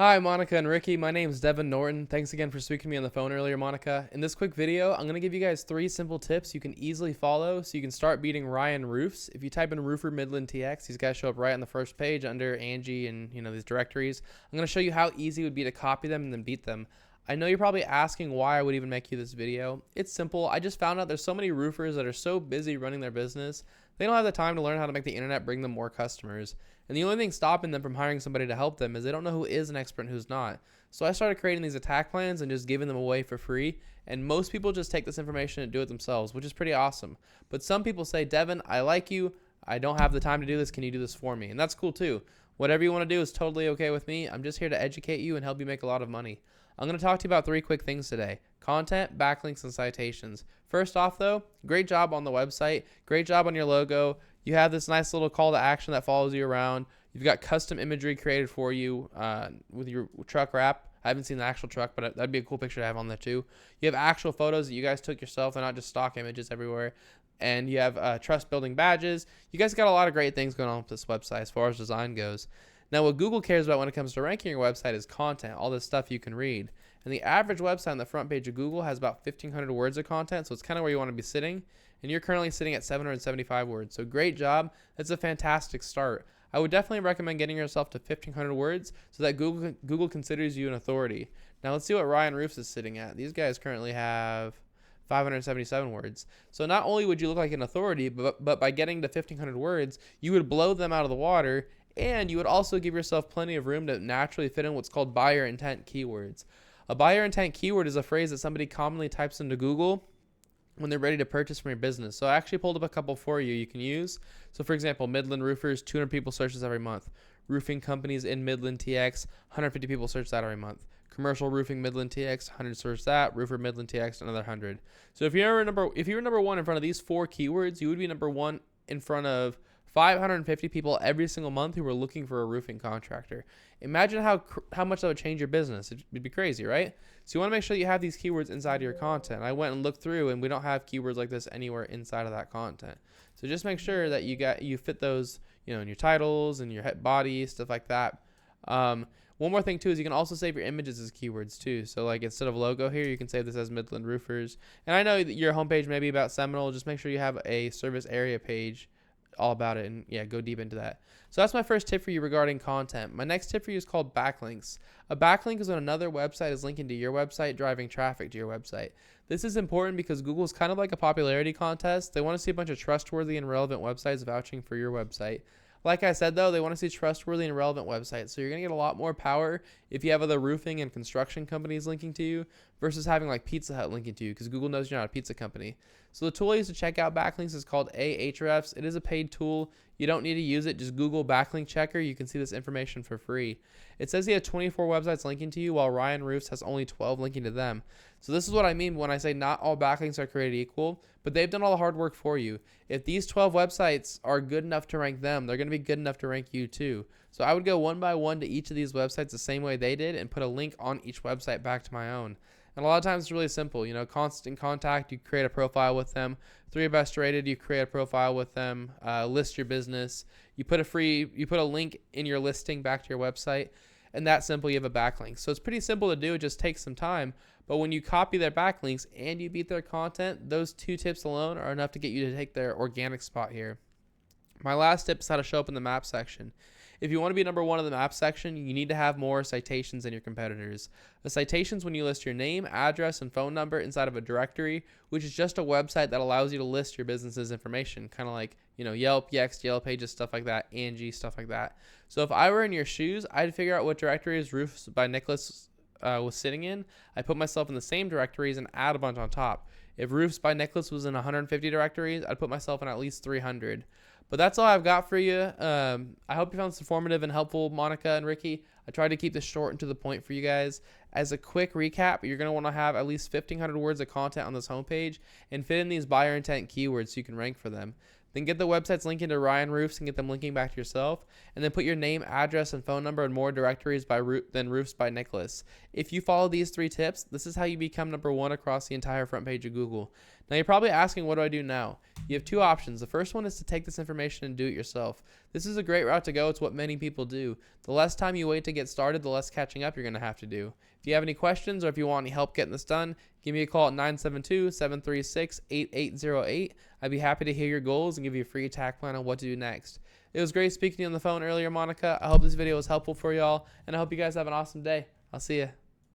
Hi, Monica and Ricky. My name is Devin Norton. Thanks again for speaking to me on the phone earlier, Monica. In this quick video, I'm going to give you guys 3 simple tips you can easily follow so you can start beating Ryan Roofs. If you type in Roofer Midland TX, these guys show up right on the first page under Angie and these directories. I'm going to show you how easy it would be to copy them and then beat them. I know you're probably asking why I would even make you this video. It's simple. I just found out there's so many roofers that are so busy running their business, they don't have the time to learn how to make the internet bring them more customers. And the only thing stopping them from hiring somebody to help them is they don't know who is an expert and who's not. So I started creating these attack plans and just giving them away for free. And most people just take this information and do it themselves, which is pretty awesome. But some people say, Devin, I like you. I don't have the time to do this. Can you do this for me? And that's cool too. Whatever you want to do is totally okay with me. I'm just here to educate you and help you make a lot of money. I'm going to talk to you about 3 quick things today: content, backlinks, and citations. First off though, great job on the website. Great job on your logo. You have this nice little call to action that follows you around. You've got custom imagery created for you with your truck wrap. I haven't seen the actual truck, but that'd be a cool picture to have on there too. You have actual photos that you guys took yourself and not just stock images everywhere. And you have trust building badges. You guys got a lot of great things going on with this website as far as design goes. Now, what Google cares about when it comes to ranking your website is content, all this stuff you can read. And the average website on the front page of Google has about 1,500 words of content, so it's kind of where you want to be sitting. And you're currently sitting at 775 words, so great job. That's a fantastic start. I would definitely recommend getting yourself to 1,500 words so that Google considers you an authority. Now, let's see what Ryan Roofs is sitting at. These guys currently have 577 words. So not only would you look like an authority, but by getting to 1,500 words, you would blow them out of the water, and you would also give yourself plenty of room to naturally fit in what's called buyer intent keywords. A buyer intent keyword is a phrase that somebody commonly types into Google when they're ready to purchase from your business. So I actually pulled up a couple for you can use. So for example, Midland roofers, 200 people search this every month. Roofing companies in Midland TX, 150 people search that every month. Commercial roofing Midland TX, 100 search that. Roofer Midland TX, another 100. So if you're number 1 in front of these 4 keywords, you would be number 1 in front of 550 people every single month who were looking for a roofing contractor. Imagine how much that would change your business. It'd be crazy, right? So you want to make sure that you have these keywords inside of your content. I went and looked through, and we don't have keywords like this anywhere inside of that content. So just make sure that you fit those, in your titles and your head body, stuff like that. One more thing too is you can also save your images as keywords too. So like instead of logo here, you can save this as Midland Roofers. And I know that your homepage may be about Seminole. Just make sure you have a service area page all about it, and go deep into that. So that's my first tip for you regarding content. My next tip for you is called backlinks. A backlink is when another website is linking to your website, driving traffic to your website. This is important because Google is kind of like a popularity contest. They want to see a bunch of trustworthy and relevant websites vouching for your website. Like I said though, they want to see trustworthy and relevant websites. So you're going to get a lot more power if you have other roofing and construction companies linking to you versus having like Pizza Hut linking to you, because Google knows you're not a pizza company. So the tool I use to check out backlinks is called Ahrefs. It is a paid tool. You don't need to use it. Just Google backlink checker. You can see this information for free. It says he had 24 websites linking to you, while Ryan Roofs has only 12 linking to them. So this is what I mean when I say not all backlinks are created equal, but they've done all the hard work for you. If these 12 websites are good enough to rank them, they're going to be good enough to rank you too. So I would go one by one to each of these websites the same way they did and put a link on each website back to my own. And a lot of times it's really simple. Constant contact, you create a profile with them. 3 best rated, you create a profile with them. List your business. You put a link in your listing back to your website. And that simple, you have a backlink. So it's pretty simple to do. It just takes some time. But when you copy their backlinks and you beat their content, those 2 tips alone are enough to get you to take their organic spot here. My last tip is how to show up in the map section. If you want to be number 1 in the map section, you need to have more citations than your competitors. A citation is when you list your name, address, and phone number inside of a directory, which is just a website that allows you to list your business's information, kind of like Yelp, Yext, Yellow Pages, stuff like that, Angie, stuff like that. So if I were in your shoes, I'd figure out what directories Roofs by Nicholas was sitting in. I put myself in the same directories and add a bunch on top. If Roofs by Nicholas was in 150 directories, I'd put myself in at least 300. But that's all I've got for you. I hope you found this informative and helpful, Monica and Ricky. I tried to keep this short and to the point for you guys. As a quick recap, you're going to want to have at least 1,500 words of content on this homepage and fit in these buyer intent keywords so you can rank for them. Then get the websites linking to Ryan Roofs and get them linking back to yourself. And then put your name, address, and phone number in more directories than Roofs by Nicholas. If you follow these 3 tips, this is how you become number 1 across the entire front page of Google. Now you're probably asking, what do I do now? You have two options. The first one is to take this information and do it yourself. This is a great route to go. It's what many people do. The less time you wait to get started, the less catching up you're going to have to do. If you have any questions or if you want any help getting this done, give me a call at 972-736-8808. I'd be happy to hear your goals and give you a free attack plan on what to do next. It was great speaking to you on the phone earlier, Monica. I hope this video was helpful for y'all, and I hope you guys have an awesome day. I'll see ya.